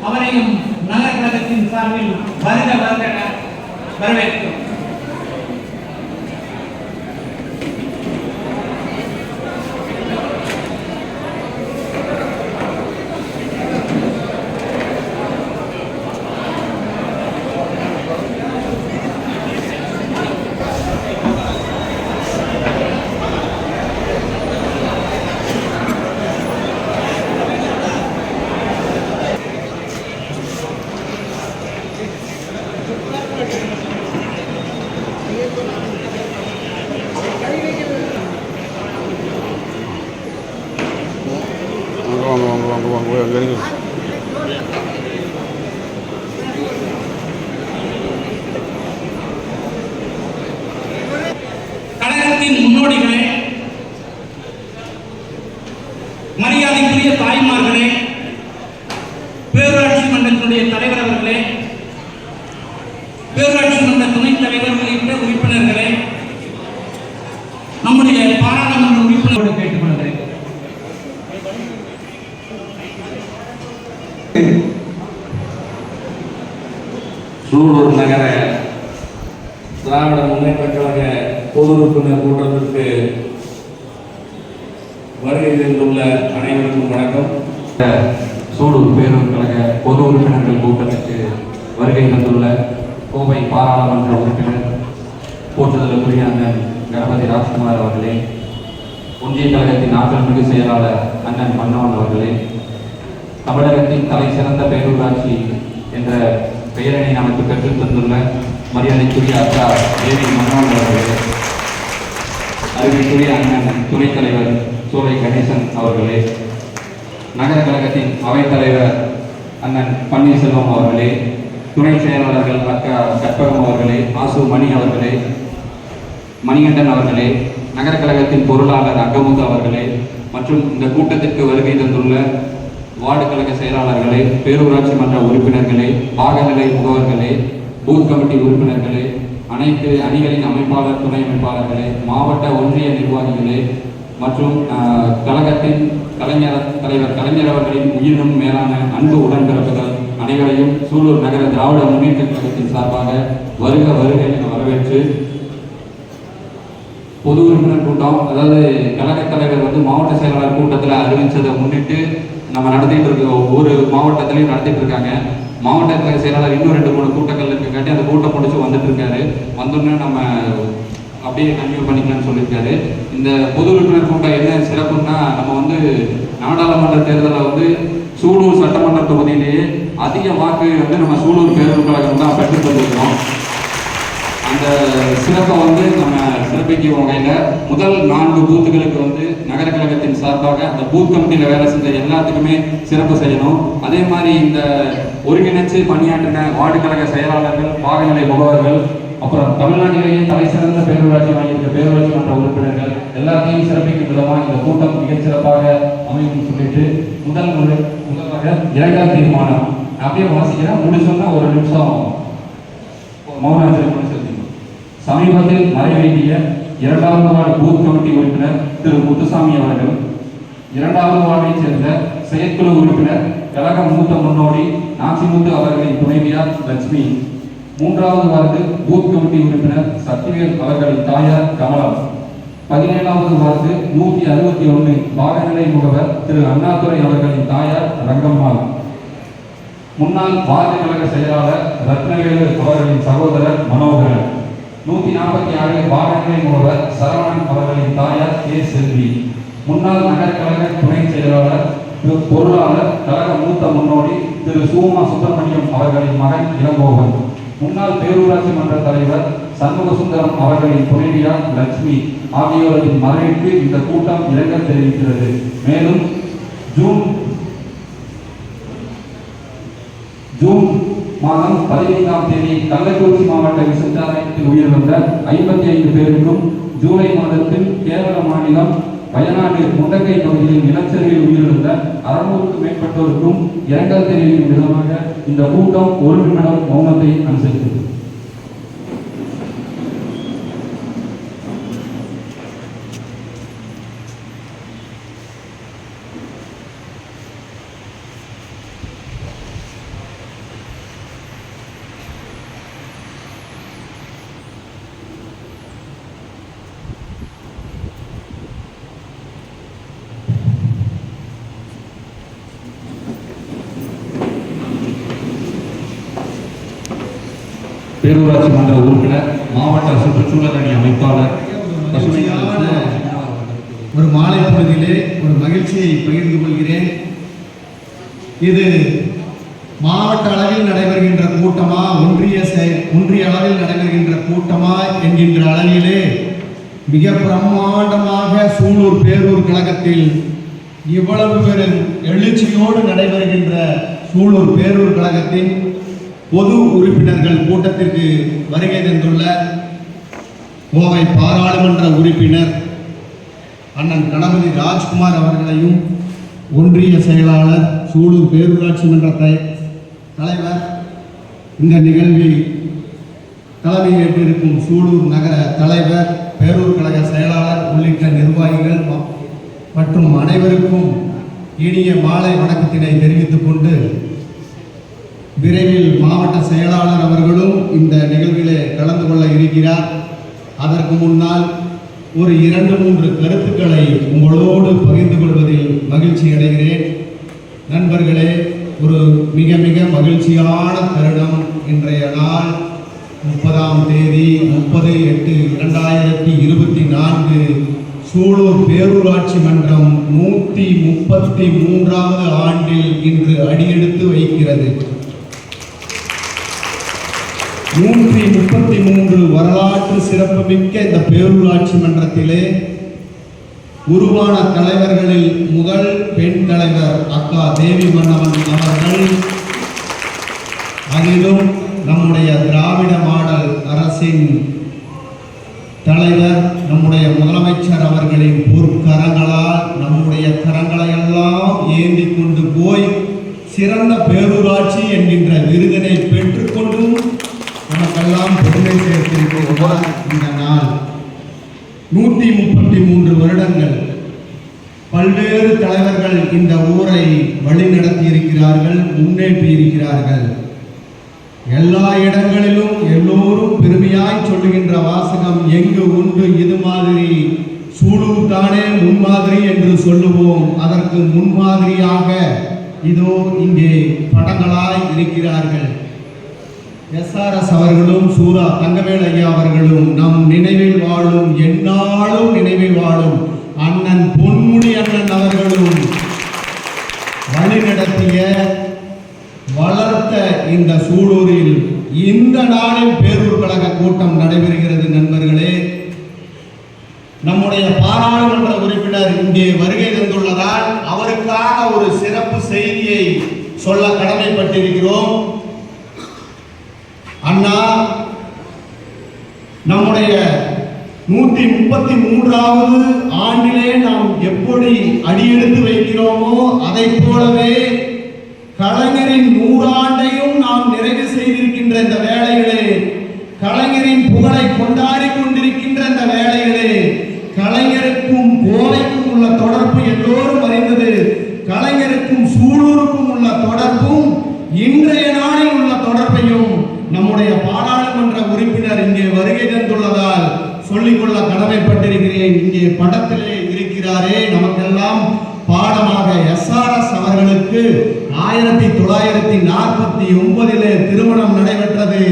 அவரையும் நகர கழகத்தின் சார்பில் வருக வருக வரவேற்கிறோம். கழகத்தின் முன்னோடிகளே, மரியாதைக்குரிய தாய்மார்களே, பேரூராட்சி மன்றத்தினுடைய தலைவர் அவர்களே, பேரூராட்சி மன்ற துணைத் தலைவர் உள்ளிட்ட உறுப்பினர்களே, நம்முடைய பாராளுமன்ற உறுப்பினரோடு கேட்டுக்கொள்கிறேன். சூலூர் நகர திராவிட முன்னேற்ற கழக பொது உறுப்பினர் கூட்டத்திற்கு வருகை தந்துள்ள அனைவருக்கும் வணக்கம். சூலூர் பேரூர் கழக பொது உறுப்பினர்கள் கூட்டத்திற்கு வருகை தந்துள்ள கோவை பாராளுமன்ற உறுப்பினர் போற்றுதலுக்குரிய அண்ணன் கணபதி ராஜ்குமார் அவர்களே, ஒன்றிய கழகத்தின் ஆற்றல் மிகு செயலாளர் அண்ணன் மன்னவன் அவர்களே, தமிழகத்தின் தலை சிறந்த பேரூராட்சி என்ற பெயரினை நமக்கு பெற்றுத் தந்துள்ள மரியாதைக்குரிய அக்கா தேவி மன்னவன் அவர்களே, அறிவிக்குரிய அண்ணன் துணைத் தலைவர் சோலை கணேசன் அவர்களே, நகர கழகத்தின் அவைத்தலைவர் அண்ணன் பன்னீர்செல்வம் அவர்களே, துணை செயலாளர்கள் அக்கா கற்பகம் அவர்களே, ஆசு மணி அவர்களே, மணிகண்டன் அவர்களே, நகர கழகத்தின் பொருளாளர் அங்கமுத்து அவர்களே மற்றும் இந்த கூட்டத்திற்கு வருகை தந்துள்ள வார்டு கழக செயலாளர்களே, பேரூராட்சி மன்ற உறுப்பினர்களே, பாகநிலை முகவர்களே, பூத் கமிட்டி உறுப்பினர்களே, அனைத்து அணிகளின் அமைப்பாளர் துணை அமைப்பாளர்களே, மாவட்ட ஒன்றிய நிர்வாகிகளே மற்றும் கழகத்தின் தலைவர் கலைஞர் அவர்களின் உயிரினும் மேலான அன்பு உடன்பிறப்புகள் அனைவரையும் சூலூர் நகர திராவிட முன்னேற்ற கழகத்தின் சார்பாக வருக வருக என வரவேற்று, பொது உறுப்பினர் கூட்டம், அதாவது கழக தலைவர் மாவட்ட செயலாளர் கூட்டத்தில் அறிவித்ததை முன்னிட்டு நம்ம நடத்திட்டு இருக்கோம். ஒவ்வொரு மாவட்டத்திலையும் நடத்திட்டு இருக்காங்க. மாவட்ட கழக செயலாளர் இன்னும் 2-3 கூட்டங்கள் இருக்காட்டி அந்த கூட்டம் முடிச்சு வந்துட்டு இருக்காரு. வந்தோடனே நம்ம அப்படியே கன்டினியூ பண்ணிக்கலாம்னு சொல்லியிருக்காரு. இந்த பொது உறுப்பினர் கூட்டம் என்ன சிறப்புன்னா, நம்ம நாடாளுமன்ற தேர்தலில் சூலூர் சட்டமன்ற தொகுதியிலேயே அதிக வாக்கு நம்ம சூலூர் பேரூர் கழகம் தான் பெற்று தந்திருக்கிறோம். அந்த சிறப்பை நம்ம சிறப்பிக்கும் வகையில் முதல் 4 பூத்துகளுக்கு நகர கழகத்தின் சார்பாக அந்த பூத் கமிட்டியில் வேலை செஞ்ச எல்லாத்துக்குமே சிறப்பு செய்யணும். அதே மாதிரி இந்த ஒருங்கிணைச்சு பணியாற்றின வார்டு கழக செயலாளர்கள், பாகநிலை முகவர்கள், அப்புறம் தமிழ்நாட்டிலேயே தலை சிறந்த பேரூராட்சி வாங்கியிருக்க பேரூராட்சி மன்ற உறுப்பினர்கள் எல்லாத்தையும் சிறப்பிக்கும் விதமாக இந்த கூட்டம் மிகச்சிறப்பாக அமையும் சொல்லிட்டு முதலாக இரண்டாம் தீர்மானம் அப்படியே வாசிக்கிறேன். முடிச்சோம்னா ஒரு நிமிஷம் மௌனாஞ்சலி செலுத்திக்கணும். சமீபத்தில் மறைவேண்டிய 2வது வார்டு பூத் கமிட்டி உறுப்பினர் திரு முத்துசாமி அவர்கள், 2வது வார்டைச் சேர்ந்த செயற்குழு உறுப்பினர் கழக மூத்த முன்னோடி நாச்சிமுத்து அவர்களின் துணைவியார் லட்சுமி, 3வது வார்டு பூத் கமிட்டி உறுப்பினர் சக்திவேல் அவர்களின் தாயார் கமலம், 17வது வார்டு 161 பாகநிலை முகவர் திரு அண்ணாதுரை அவர்களின் தாயார் ரங்கம்மாள், முன்னாள் வார்டு கழக செயலாளர் ரத்னவேலு அவர்களின் சகோதரர் மனோகரன், 146 பாகநிலை முகவர் சரவணன் அவர்களின் தாயார் கே செல்வி, முன்னாள் நகர கழக துணை செயலாளர் பொருளாளர் கழக மூத்த முன்னோடி திரு சூமா சுப்பிரமணியம் அவர்களின் மகன் இளங்கோவன், முன்னாள் பேரூராட்சி மன்ற தலைவர் சண்முக சுந்தரம் அவர்களின் துணைவியார் லட்சுமி ஆகியோரின் மறைவுக்கு இந்த கூட்டம் இரங்கல் தெரிவிக்கிறது. மேலும் ஜூன் மாதம் 15ஆம் தேதி கள்ளக்குறிச்சி மாவட்ட விசாரணையில் உயிரிழந்த 55 பேருக்கும், ஜூலை மாதத்தில் கேரள மாநிலம் வயநாடு முண்டக்கை பகுதியில் நிலச்சரிவில் உயிரிழந்த 600க்கும் மேற்பட்டோருக்கும் இரங்கல் தெரிவிக்கும் விதமாக இந்த கூட்டம் 1 நிமிடம் மௌனத்தை அனுசரித்தது. பேரூராட்சி மன்ற உறுப்பினர், மாவட்ட சுற்றுச்சூழல் அணி அமைப்பாளர் ஒரு மாலை பொழுதிலே ஒரு மகிழ்ச்சியை பகிர்ந்து கொள்கிறேன். இது மாவட்ட அளவில் நடைபெறுகின்ற கூட்டமா, ஒன்றிய அளவில் நடைபெறுகின்ற கூட்டமா என்கின்ற அளவிலே மிக பிரம்மாண்டமாக சூலூர் பேரூர் கழகத்தில் இவ்வளவு பெரும் எழுச்சியோடு நடைபெறுகின்ற சூலூர் பேரூர் கழகத்தின் பொது உறுப்பினர்கள் கூட்டத்திற்கு வருகை தந்துள்ள கோவை பாராளுமன்ற உறுப்பினர் அண்ணன் கணபதி ராஜ்குமார் அவர்களையும், ஒன்றிய செயலாளர் சூலூர் பேரூராட்சி மன்ற தலைவர், இந்த நிகழ்வில் தலைமையேற்றிருக்கும் சூலூர் நகர தலைவர், பேரூர் கழக செயலாளர் உள்ளிட்ட நிர்வாகிகள் மற்றும் அனைவருக்கும் இனிய மாலை வணக்கத்தினை தெரிவித்துக் கொண்டு, விரைவில் மாவட்ட செயலாளர் அவர்களும் இந்த நிகழ்விலே கலந்து கொள்ள இருக்கிறார். அதற்கு முன்னால் ஒரு 2-3 கருத்துக்களை உங்களோடு பகிர்ந்து கொள்வதில் மகிழ்ச்சி அடைகிறேன். நண்பர்களே, ஒரு மிக மிக மகிழ்ச்சியான தருணம். இன்றைய நாள் 30ஆம் தேதி 30/8/2024 சூலூர் பேரூராட்சி மன்றம் 133வது ஆண்டில் இன்று அடியெடுத்து வைக்கிறது. 133 வரலாற்று சிறப்புமிக்க இந்த பேரூராட்சி மன்றத்திலே உருவான தலைவர்களில் முதல் பெண் தலைவர் அக்கா தேவி மன்னவன் அவர்கள், அதிலும் நம்முடைய திராவிட மாடல் அரசின் தலைவர் நம்முடைய முதலமைச்சர் அவர்களின் பொற்கரங்களால் நம்முடைய கரங்களை எல்லாம் ஏந்தி கொண்டு போய் சிறந்த பேரூராட்சி என்கின்ற விருதினை பெற்றுக்கொண்டும் நமக்கெல்லாம் பெருமை சேர்த்திருக்கிறார். இந்த நாள் 133 வருடங்கள் பல்வேறு தலைவர்கள் இந்த ஊரை வழிநடத்தி இருக்கிறார்கள், முன்னேற்றி இருக்கிறார்கள். எல்லா இடங்களிலும் எல்லோரும் பெருமையாய் சொல்லுகின்ற வாசகம் எங்கு உண்டு இது மாதிரி, சூலூர் தானே முன்மாதிரி என்று சொல்லுவோம். அதற்கு முன்மாதிரியாக இதோ இங்கே படங்களாய் இருக்கிறார்கள். SRS அவர்களும் சூரா தங்கவேல் ஐயா அவர்களும் நம் நினைவில் வாழும், எந்நாளும் நினைவில் வாழும் அண்ணன் பொன்முடி அண்ணன் அவர்களும் வழிநடத்திய வளர்த்த இந்த சூலூரில் இந்த நாளில் பேரூர் கழக கூட்டம் நடைபெறுகிறது. நண்பர்களே, நம்முடைய பாராளுமன்ற உறுப்பினர் இங்கே வருகை தந்துள்ளதால் அவருக்காக ஒரு சிறப்பு செய்தியை சொல்ல கடமைப்பட்டிருக்கிறோம். அண்ணா, நம்முடைய 133வது ஆண்டிலே நாம் எப்படி எப்படி அடியெடுத்து வைக்கிறோமோ அதை போலவே கலைஞரின் 100 ஆண்டையும் நாம் நிறைவு செய்திருக்கின்ற இந்த வேளையிலே, கலைஞரின் புகழை கொண்டாடி கொண்டிருக்கின்ற இந்த வேளையிலே, கலைஞருக்கும் கோவைக்கும் உள்ள தொடர்பு எல்லோரும் அறிந்தது. கலைஞருக்கும் சூலூருக்கும் உள்ள தொடர்பும் இன்றைய நாளில் உள்ள தொடர்பையும் நம்முடைய பாராளுமன்ற உறுப்பினர் இங்கே வருகை தந்துள்ளதால் சொல்லிக்கொள்ள கடமைப்பட்டிருக்கிறேன். இங்கே படத்திலே இருக்கிறாரே, நமக்கெல்லாம் பாடமாக SRS அவர்களுக்கு 1949 திருமணம் நடைபெற்றது.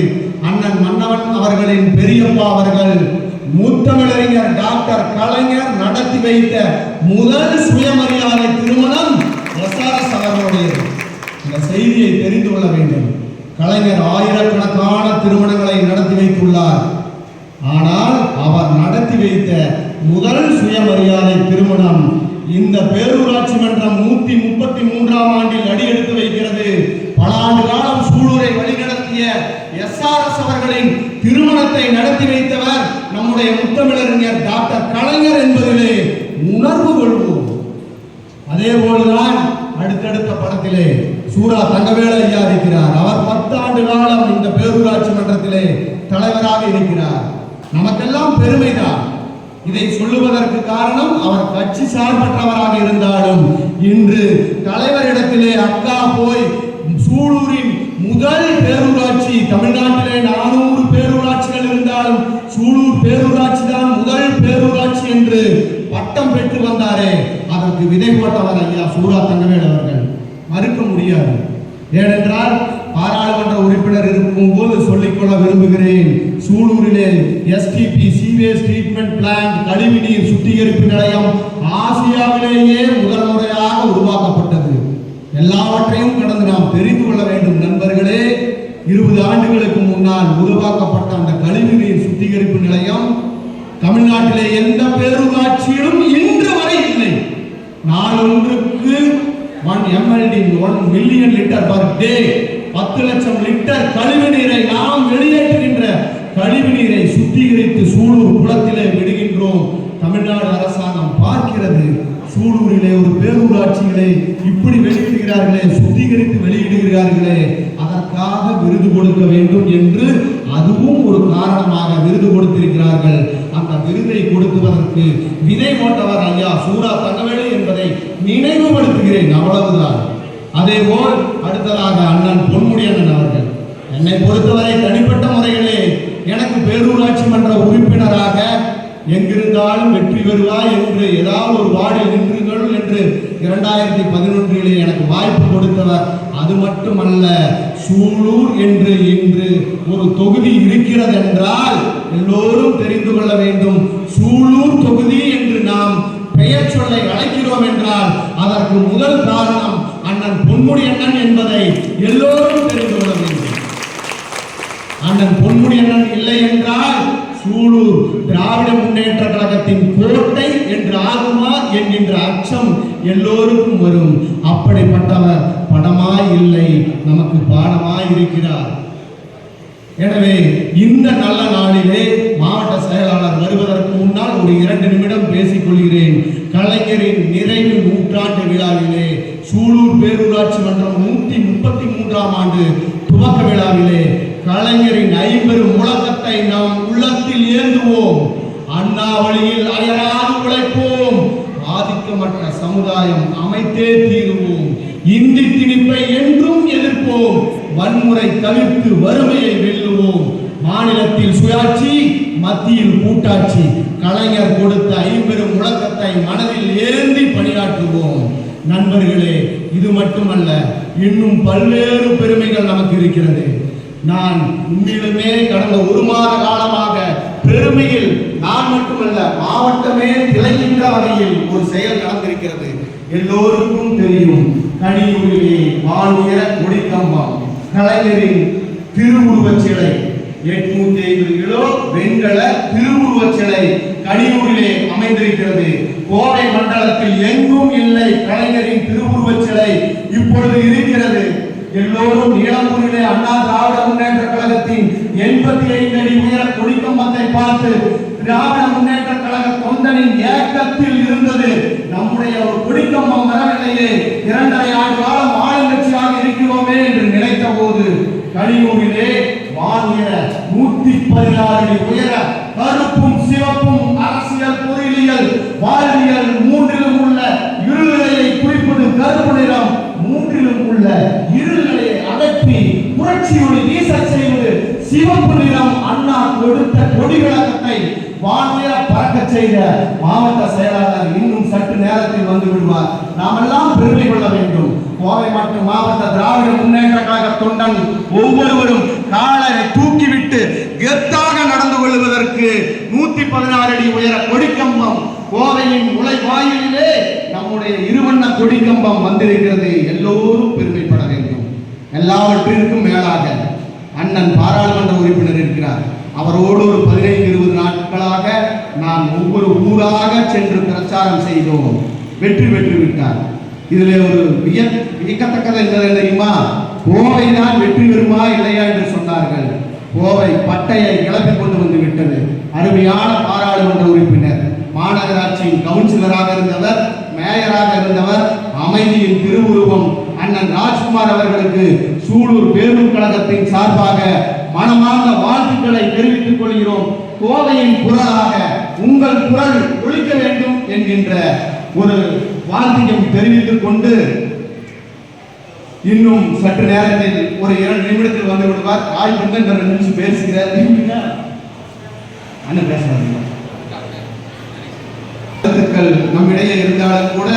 அண்ணன் மன்னவன் அவர்களின் பெரியப்பா அவர்கள் முத்தமிழறிஞர் டாக்டர் கலைஞர் நடத்தி வைத்த முதல் சுயமரியாதை திருமணம் SRS அவர்களுடையது. இந்த செய்தியை தெரிந்து கொள்ள வேண்டும். கலைஞர் ஆயிரக்கணக்கான திருமணங்களை நடத்தி வைத்துள்ளார். ஆனால் அவர் நடத்தி வைத்த முதல் சுயமரியாதை திருமணம் இந்த பேரூராட்சி மன்றம் 133ஆம் ஆண்டில் அடியெடுத்து வைக்கிறது. பல ஆண்டு காலம் சூலூரை வழிநடத்திய SRS அவர்களின் திருமணத்தை நடத்தி வைத்தவர் நம்முடைய முத்தமிழறிஞர் டாக்டர் கலைஞர் என்பதிலே உணர்வு கொள்வோம். அதே போலதான் அடுத்தடுத்த படத்திலே சூரா தங்கவேலு ஐயா இருக்கிறார். அவர் 10 ஆண்டு காலம் இந்த பேரூராட்சி மன்றத்திலே தலைவராக இருக்கிறார். நமக்கெல்லாம் பெருமைதான். இதை சொல்லுவதற்கு காரணம் அவர் கட்சி சார்பற்றவராக இருந்தாலும் இன்று தலைவரிடத்திலே அக்கா போய் சூலூரின் முதல் பேரூராட்சி, தமிழ்நாட்டிலே 400 பேரூராட்சிகள் இருந்தாலும் சூலூர் பேரூராட்சி தான் முதல் பேரூராட்சி என்று பட்டம் பெற்று வந்தாரே, அதற்கு விதை போட்டவர் ஐயா சூரா தங்கவேலு அவர்கள். மறுக்க முடியாது. ஏனென்றால் பாராளுமன்ற உறுப்பினர் இருக்கும் போது சொல்லிக்கொள்ள விரும்புகிறேன். சூலூரிலே STP சீவேஜ் ட்ரீட்மெண்ட் பிளான்ட் கழிவுநீர் சுத்திகரிப்பு நிலையம் ஆசியாவிலேயே முதல் முறையாக உருவாக்கப்பட்டது. எல்லாவற்றையும் கடந்து நாம் தெரிந்து கொள்ள வேண்டும் நண்பர்களே. 20 ஆண்டுகளுக்கு முன்னால் உருவாக்கப்பட்ட அந்த கழிவுநீர் சுத்திகரிப்பு நிலையம் தமிழ்நாட்டிலே எந்த பேரூராட்சியிலும் இன்று வரை இல்லை. நாளொன்றுக்கு 1 MLD 1 million litre per day 10 லட்சம் லிட்டர் கழிவு நீரை நாம் வெளியேற்றுகின்ற கழிவு நீரை சுத்திகரித்து சூலூர் குளத்திலே விடுகின்றோம். தமிழ்நாடு அரசாங்கம் பார்க்கிறது. சூலூரிலே ஒரு பேரூராட்சிகளை இப்படி வெளியிடுகிறார்களே, சுத்திகரித்து வெளியிடுகிறார்களே, அதற்காக விருது கொடுக்க வேண்டும் என்று அதுவும் ஒரு காரணமாக விருது கொடுத்திருக்கிறார்கள். அந்த விருதை கொடுத்துவதற்கு விதை போட்டவர் ஐயா சூரா தங்கவேலு என்பதை நினைவுபடுத்துகிறேன். அவ்வளவுதான். அதே போல் அடுத்ததாக அண்ணன் பொன்முடி அண்ணன் அவர்கள் என்னை பொறுத்தவரை தனிப்பட்ட முறையிலே எனக்கு பேரூராட்சி மன்ற உறுப்பினராக எங்கிருந்தாலும் வெற்றி பெறுவாய் என்று ஏதாவது ஒரு வார்டில் நின்றுங்கள் என்று 2011 எனக்கு வாய்ப்பு கொடுத்தவர். அது மட்டுமல்ல, சூலூர் என்று இன்று ஒரு தொகுதி இருக்கிறது என்றால் எல்லோரும் தெரிந்து கொள்ள வேண்டும். சூலூர் தொகுதி என்று நாம் பெயர் சொல்லை அழைக்கிறோம் என்றால் அதற்கு முதல் காரணம் அண்ணன் பொன்முடி அண்ணன் என்பதை எல்லோரும் தெரிந்து கொள்ள வேண்டும். அண்ணன் பொன்முடி அண்ணன் இல்லை என்றால் சூலூர் திராவிட முன்னேற்ற கழகத்தின் கோட்டை என்று ஆகுமா என்கின்ற அச்சம் எல்லோருக்கும் வரும். அப்படிப்பட்டவர் படமாய் இல்லை, நமக்கு பாடமாய் இருக்கிறார். எனவே இந்த நல்ல நாளிலே மாவட்ட செயலாளர் வருவதற்கு முன்னால் ஒரு 2 நிமிடம் பேசிக் கொள்கிறேன். கலைஞரின் நிறைவு நூற்றாண்டு விழாவிலே சூலூர் பேரூராட்சி மன்றம் 133ஆம் ஆண்டு துவக்க விழாவிலே கலைஞரின் 50 முழக்கத்தை நாம் உள்ளத்தில் ஏந்துவோம். அண்ணா வழியில் அயராது உழைப்போம். ஆதிக்கமற்ற சமுதாயம் அமைத்தே தீருவோம். இந்தி திணிப்பை என்றும் எதிர்ப்போம். வன்முறை தவிர்த்து வறுமையை வெல்லுவோம். மாநிலத்தில் சுயாட்சி, மத்தியில் கூட்டாட்சி. கலைஞர் கொடுத்த 50 முழக்கத்தை மனதில் ஏந்தி பணியாற்றுவோம். நண்பர்களே, இது மட்டுமல்ல, இன்னும் பல்வேறு பெருமைகள் நமக்கு இருக்கிறது. நான் உண்மையிலுமே கடந்த 1 மாத காலமாக பெருமையில் நான் மட்டுமல்ல மாவட்டமே திளைக்கின்ற வகையில் ஒரு செயல் நடந்திருக்கிறது. எல்லோருக்கும் தெரியும். கனியூரிலே வானுயர கொடிக்கம்பம், கலைஞரின் திருவுருவச் சிலை, 850 கிலோ வெண்கல திருவுருவச் சிலை கனியூரிலே அமைந்திருக்கிறது. கோவை மண்டலத்தில் எங்கும் இல்லை கலைஞரின் திருவுருவச் சிலை, இப்பொழுது இருக்கிறது. எல்லோரும் நீலம்பூரிலே அண்ணா திராவிட முன்னேற்ற கழகத்தின் 85 அடி உயர கொடிக்கம்பத்தை பார்த்து திராவிட முன்னேற்ற கழக தொண்டன் தொண்டனின் ஏக்கத்தில் இருந்தது. நம்முடைய ஒரு கொடிக்கம்பம் வரவில்லையே, 2.5 ஆண்டு காலம் ஆளுங்கட்சியாக இருக்கிறோமே என்று நினைத்த போது கலியூரிலே வான் உயர 116 அடி உயர கருப்பும் சிவப்பும் அரசியல், பொருளியல், வாழ்வியல் மூன்றிலும் உள்ள இருள்நிலையை குறிப்பது கருப்பு நிறம், மூன்றிலும் உள்ள இருள்நிலையை அகற்றி புரட்சியோடு வீசச் செய்வது சிவப்பு நிறம். அண்ணா கொடுத்த கொடி விளக்கத்தை வானுயர பறக்க செய்த மாவட்ட செயலாளர் இன்னும் சற்று நேரத்தில் வந்து விடுவார். நாமெல்லாம் பெருமை கொள்ள வேண்டும். கோவை மாவட்ட திராவிட முன்னேற்ற கழக தொண்டன் ஒவ்வொருவரும் காலரை தூக்கிவிட்டு கெத்தாக நடந்து கொள்வதற்கு 116 அடி உயர கொடிக்கம்பம் கோவையின் நுழைவாயிலே நம்முடைய இருவண்ண கொடிக்கம்பம் வந்திருக்கிறது. எல்லோரும் பெருமைப்பட வேண்டும். எல்லாவற்றிற்கும் மேலாக அண்ணன் பாராளுமன்ற உறுப்பினர் இருக்கிறார். அவரோடு ஒரு 15-20 நாட்களாக நாம் ஒவ்வொரு ஊராக சென்று பிரச்சாரம் செய்தோம். வெற்றி பெற்று விட்டார். இதில் ஒரு வியக்கத்தக்கது என்ன தெரியுமா? கோவை தான் வெற்றி பெறுமா இல்லையா என்று சொன்னார்கள். கோவை பட்டையை கிளப்பி கொண்டு வந்து விட்டது. அருமையான பாராளுமன்ற உறுப்பினர், மாநகராட்சியின் கவுன்சிலராக இருந்தவர், மேயராக இருந்தவர், அமைதியின் திருவுருவம் அண்ணன் ராஜ்குமார் அவர்களுக்கு சூலூர் பேரூர் கழகத்தின் சார்பாக மனமார்ந்த வாழ்த்துக்களை தெரிவித்துக் கொள்கிறோம். கோவையின் குரலாக உங்கள் குரல் ஒலிக்க வேண்டும் என்கின்ற ஒரு வாழ்த்தையும் தெரிவித்துக் கொண்டு இன்னும் சற்று நேரத்தில் ஒரு 2 நிமிடத்தில் வந்து விடுவார். ஆய்வு 2 நிமிஷம் பேசுகிறார். அண்ணன் பேசுறாங்க. நம்மிடையே இருந்தாலும் கூட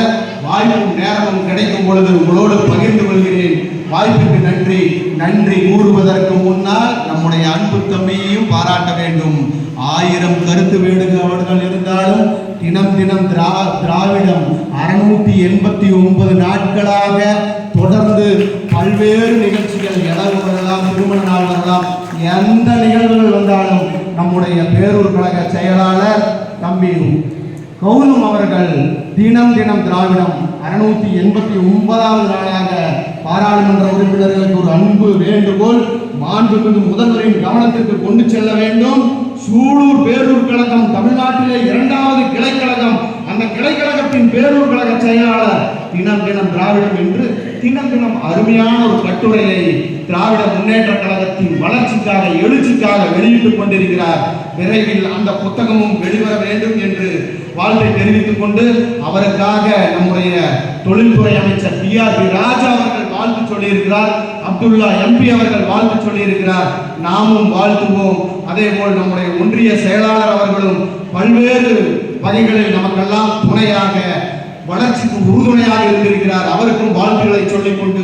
வாய்ப்பும் நேரமும் கிடைக்கும் பொழுது உங்களோடு பகிர்ந்து கொள்கிறேன். வாய்ப்புக்கு நன்றி. நன்றி கூறுவதற்கு முன்னால் நம்முடைய அன்பு தம்பியையும் பாராட்ட வேண்டும். 1000 கருத்து வேறுபாடுகள் இருந்தாலும் தினம் தினம் திராவிடம் 689 நாட்களாக தொடர்ந்து பல்வேறு நிகழ்ச்சிகள், இளவு வரலாம், திருமண நாள் வரலாம், எந்த நிகழ்வுகள் வந்தாலும் நம்முடைய பேரூர் கழக செயலாளர் தம்பி கௌதம் அவர்கள் தினம் தினம் திராவிடம் 689வது நாளாக பாராளுமன்ற உறுப்பினர்களுக்கு ஒரு அன்பு வேண்டுகோள், மாண்புமிகு முதல்வரின் கவனத்திற்கு கொண்டு செல்ல வேண்டும். சூலூர் பேரூர் கழகம் தமிழ்நாட்டிலே 2வது கிளைக்கழகம். அந்த கிளைக்கழகத்தின் பேரூர் கழக செயலாளர் தினம் தினம் திராவிடம் என்று தினம் தினம் அருமையான ஒரு கட்டுரையை திராவிட முன்னேற்ற கழகத்தின் வளர்ச்சிக்காக, எழுச்சிக்காக வெளியிட்டுக் கொண்டிருக்கிறார். விரைவில் அந்த புத்தகமும் வெளிவர வேண்டும் என்று வாழ்த்தை தெரிவித்துக் கொண்டு அவருக்காக நம்முடைய தொழில்துறை அமைச்சர் PRP ராஜா அவர்கள் வாழ்த்து சொல்லியிருக்கிறார். அப்துல்லா MP அவர்கள் வாழ்த்து சொல்லியிருக்கிறார். நாமும் வாழ்த்துவோம். அதே போல் நம்முடைய ஒன்றிய செயலாளர் அவர்களும் பல்வேறு வகைகளில் நமக்கெல்லாம் துணையாக, வளர்ச்சிக்கு உறுதுணையாக இருந்திருக்கிறார். அவருக்கும் வாழ்த்துக்களை சொல்லிக் கொண்டு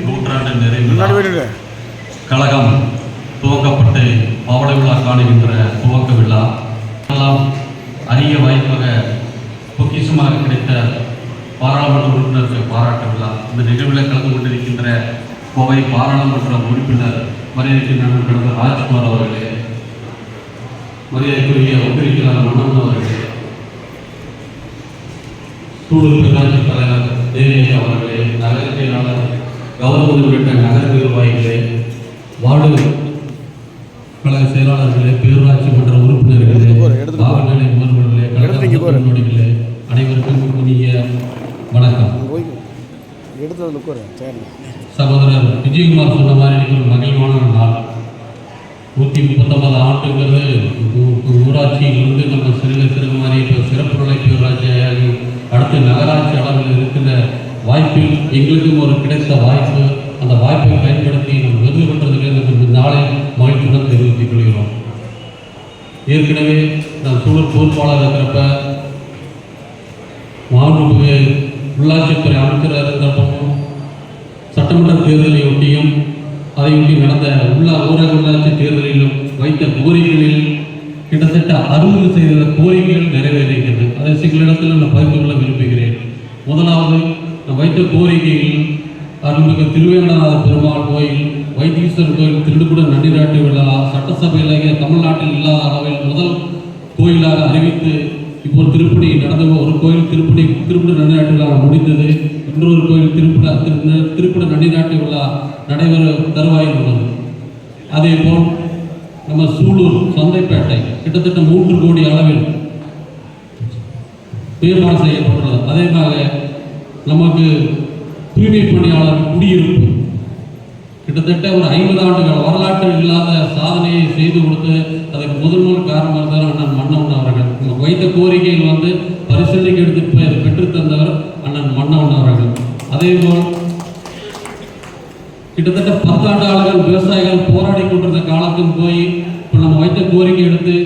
நூற்றாண்டு நிறைவு கழகம் துவக்கப்பட்டு பவள விழா காணுகின்ற துவக்க விழா எல்லாம் அரிய வாய்ப்பாக பொக்கிஷமாக கிடைத்த பாராளுமன்ற உறுப்பினருக்கு பாராட்டு விழா. இந்த நிகழ்வில் கலந்து கொண்டிருக்கின்ற கோவை பாராளுமன்ற உறுப்பினர் மரியாதைக்குரிய கடந்த ராஜ்குமார் அவர்களே, மரியாதைக்குரிய ஒன்றியலாளர் மன்னன் அவர்களே, சூலூர் பேராட்சி தலைவர் தேவியை அவர்களே, நகர செயலாளர் கௌரவம் உள்ளிட்ட நகர நிர்வாகிகளே, வார்டு கழக செயலாளர்களே, பேரூராட்சி மன்ற உறுப்பினர்களே, காவல்நிலை முதல்வர்களே, கழகங்களே, அனைவருக்கும் இனிய வணக்கம். சகோதரர் விஜயகுமார் சொன்ன மாதிரி ஒரு மகிழ்வான நாள். 139 ஆண்டுங்கிறது ஊராட்சியிலிருந்து நம்ம சிறுக மாதிரி இப்போ சிறப்பு நிலை பேரூராட்சியாகி அடுத்து நகராட்சி அளவில் இருக்கிற வாய்ப்பில் எங்களுக்கும் ஒரு கிடைத்த வாய்ப்பு. அந்த வாய்ப்பை பயன்படுத்தி நம்ம விருது பெற்றதுக்கு இந்த நாளை மகிழ்ச்சியுடன் தெரிவித்துக் கொள்கிறோம். ஏற்கனவே நான் சூழல் பொறுப்பாளர் இருக்கிறப்ப மாண்புமிகு உள்ளாட்சித்துறை அமைச்சராக இருந்தப்பவும் சட்டமன்ற தேர்தலை ஒட்டியும் அதையொட்டி நடந்த ஊரக உள்ளாட்சி தேர்தலிலும் வைத்த கோரிக்கைகளில் கிட்டத்தட்ட 60% கோரிக்கைகள் நிறைவேறியிருக்கிறது. அதை சில இடத்தில் நான் பகிர்ந்து கொள்ள விரும்புகிறேன். முதலாவது, நான் வைத்த கோரிக்கைகள் அருள்மிகு திருவேங்கடநாத பெருமாள் கோயில், வைத்தீஸ்வரர் கோயில் திருடுபுட நன்னிராட்டு விழா சட்டசபையிலேயே தமிழ்நாட்டில் இல்லாத அளவில் முதல் கோயிலாக அறிவித்து இப்போ திருப்பதி நடந்த ஒரு கோயில் திருப்பட நன்னிராட்டு விழா முடிந்தது. இன்னொரு கோயில் திருப்பட நன்னிராட்டு விழா நடைபெற தருவாயில் உள்ளது. அதே போல் நம்ம சூலூர் சந்தைப்பேட்டை கிட்டத்தட்ட 3 கோடி அளவில் ஏற்பாடு செய்யப்பட்டுள்ளது. அதே மாதிரி நமக்கு தூய்மை பணியாளர் குடியிருப்பு கிட்டத்தட்ட ஒரு 50 ஆண்டுகள் வரலாற்று இல்லாத சாதனையை செய்து கொடுத்து அதுக்கு முதல் காரணம் இருந்தார் அண்ணன் மன்னவன் அவர்கள். நமக்கு வைத்த கோரிக்கையில் வந்து பரிசீலனைக்கு எடுத்து பெற்றுத்தந்தவர் அண்ணன் மன்னவன் அவர்கள். அதேபோல் கிட்டத்தட்ட 10 ஆண்டுகள் விவசாயிகள் போராடி கொண்டிருந்த காலத்தில் போய் இப்போ நம்ம வைத்த கோரிக்கை எடுத்து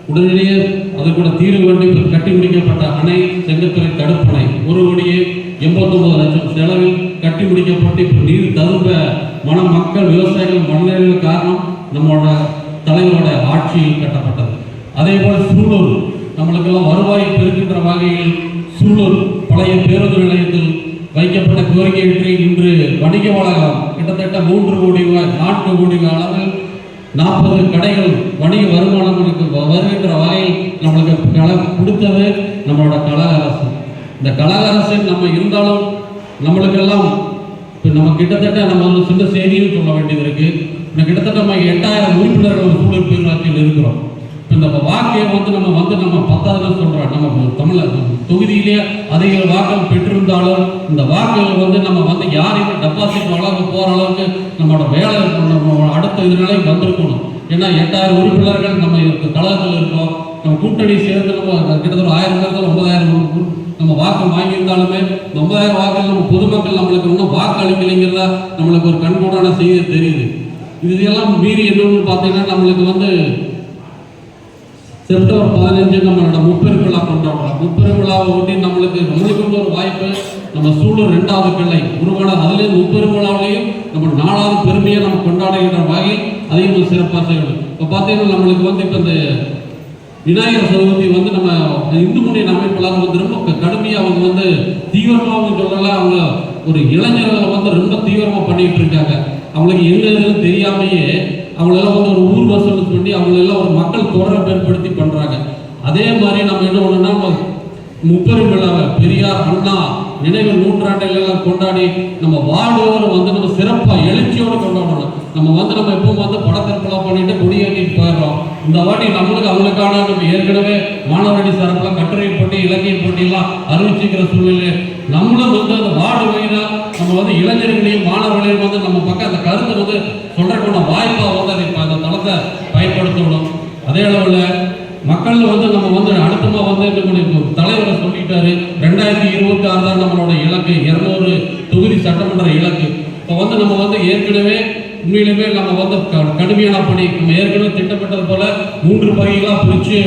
உடனடியே அதற்கூட தீர்வு வேண்டி கட்டி முடிக்கப்பட்ட அணை செங்கத்துறை தடுப்பணை 1,89 லட்சம் செலவில் கட்டி முடிக்கப்பட்டு இப்போ நீர் ததும்ப மக்கள் விவசாயிகள் மனநிலையில் காரணம் நம்மளோட தலைவரோட ஆட்சியில் கட்டப்பட்டது. அதே போல் சூலூர் நம்மளுக்கெல்லாம் வருவாய் பெருக்கின்ற வகையில் சூலூர் பழைய பேருந்து நிலையத்தில் வைக்கப்பட்ட கோரிக்கையின்றி இன்று வணிக வளாகம் கிட்டத்தட்ட 3 கோடி ரூபாய் 4 கோடி அளவில் 40 கடைகள் வணிக வருமானங்களுக்கு வருகின்ற வகையில் நம்மளுக்கு கொடுத்தது நம்மளோட கழக அரசு. இந்த கழக அரசு நம்ம இருந்தாலும் நம்மளுக்கெல்லாம் இப்போ நம்ம கிட்டத்தட்ட நம்ம வந்து சின்ன செய்தியும் சொல்ல வேண்டியது இருக்கு. இன்னும் கிட்டத்தட்ட நம்ம 8000 உறுப்பினர்கள் ஒரு சூழல் பேரூராட்சியில் இருக்கிறோம். இப்போ இந்த வாக்கை வந்து நம்ம 10வது சொல்கிறோம். நம்ம தமிழர் தொகுதியிலேயே அதிக வாக்கள் பெற்றிருந்தாலும் இந்த வாக்குகள் வந்து நம்ம வந்து யாரையுமே டெபாசிட் அளவுக்கு போகிற அளவுக்கு நம்மளோட வேலை நம்ம அடுத்த இதனாலே வந்திருக்கணும். ஏன்னா 8000 உறுப்பினர்கள் நம்ம கழகத்தில் இருக்கோம். நம்ம கூட்டணி சேர்ந்து நம்ம கிட்டத்தட்ட 1000 பேர் 9000 நம்ம வாக்கு வாங்கியிருந்தாலுமே 9000 வாக்கள் நம்ம பொதுமக்கள் நம்மளுக்கு இன்னும் வாக்கு அளிக்கலைங்கிறதா நம்மளுக்கு ஒரு கண்கூடான செய்தி தெரியுது. இதெல்லாம் மீறி என்னன்னு பார்த்தீங்கன்னா நம்மளுக்கு வந்து செப்டம்பர் 15 நம்மளோட முப்பெரும் விழா கொண்டாடுறோம். முப்பெரும் விழாவை ஒட்டி நம்மளுக்கு ஒரு வாய்ப்பு. நம்ம சூழல் 2வது கிளை உருவான அதுலேருந்து முப்பெரும் விழாவிலையும் நம்ம 4வது பெருமையை நம்ம கொண்டாடுகின்ற வகையில் அதையும் சிறப்பாக செய்யணும். இப்போ பார்த்தீங்கன்னா நம்மளுக்கு வந்து இப்போ இந்த விநாயகர் சதுர்த்தி வந்து நம்ம இந்து முன்னணி அமைப்பாளர் வந்து ரொம்ப கடுமையாக அவங்க வந்து தீவிரமாக சொல்லலாம். அவங்க ஒரு இளைஞர்களை வந்து ரொம்ப தீவிரமாக பண்ணிட்டு இருக்காங்க. அவங்களுக்கு எங்களுக்கு தெரியாமையே அவங்களெல்லாம் வந்து ஒரு ஊர் வசூல் பண்ணி அவங்களெல்லாம் ஒரு மக்கள் தொடர்பு ஏற்படுத்தி பண்ணுறாங்க. அதே மாதிரி நம்ம என்ன பண்ணணும்னா முப்பெரும் விழாவை பெரியார் அண்ணா நினைவு நூற்றாண்டுகளெல்லாம் கொண்டாடி நம்ம வார்டோடு வந்து நம்ம சிறப்பாக எழுச்சியோடு கொண்டாடணும். நம்ம எப்பவும் வந்து படத்திறப்பெல்லாம் பண்ணிட்டு கொடியேற்றிட்டு போயிடுறோம். இந்த வாட்டி அவங்களுக்கான நம்ம ஏற்கனவே மாணவரணி சார்பில் கட்டுரை போட்டி இலக்கிய போட்டியெல்லாம் அறிவிச்சுக்கிற சூழ்நிலை நம்மளும் வந்து அந்த வார்டு வழியாக நம்ம வந்து இளைஞர்களையும் மாணவர்களையும் வந்து நம்ம பக்கம் அந்த கருத்தை வந்து சொல்றதுக்கான வாய்ப்பாக வந்து அதை அந்த தளத்தை பயன்படுத்தணும். அதே அளவில் மக்கள் வந்து நம்ம வந்து அடுத்தமாக வந்து தலைவரை சொல்லிட்டாரு 2026 தான் நம்மளோட இலக்கு 200 தொகுதி சட்டமன்ற இலக்கு. இப்போ வந்து நம்ம வந்து ஏற்கனவே உண்மையிலுமே நம்ம வந்து கடுமையான பணி நம்ம ஏற்கனவே திட்டமிட்டது போல 3 பகுதிகளாக பிரித்து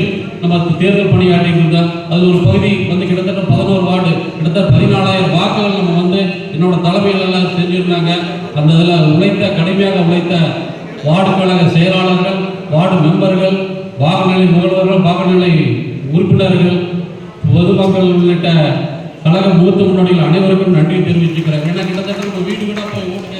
நம்ம தேர்தல் பணியாற்றிட்டு இருந்தோம். அது ஒரு பகுதி வந்து கிட்டத்தட்ட 11 வார்டு கிட்டத்தட்ட 14,000 வாக்குகள் நம்ம வந்து என்னோட தலைமையிலெல்லாம் செஞ்சுருந்தாங்க. அந்த இதில் கடுமையாக உழைத்த வார்டு கழக செயலாளர்கள், வார்டு மெம்பர்கள், வாகநிலை முதல்வர்கள், வாகநிலை உறுப்பினர்கள், பொதுமக்கள் உள்ளிட்ட கழக மூத்த முன்னோடிகள் அனைவருக்கும் நன்றி தெரிவிச்சுக்கிறேன். ஏன்னா கிட்டத்தட்ட நம்ம வீடு கூட போய் ஓட்டு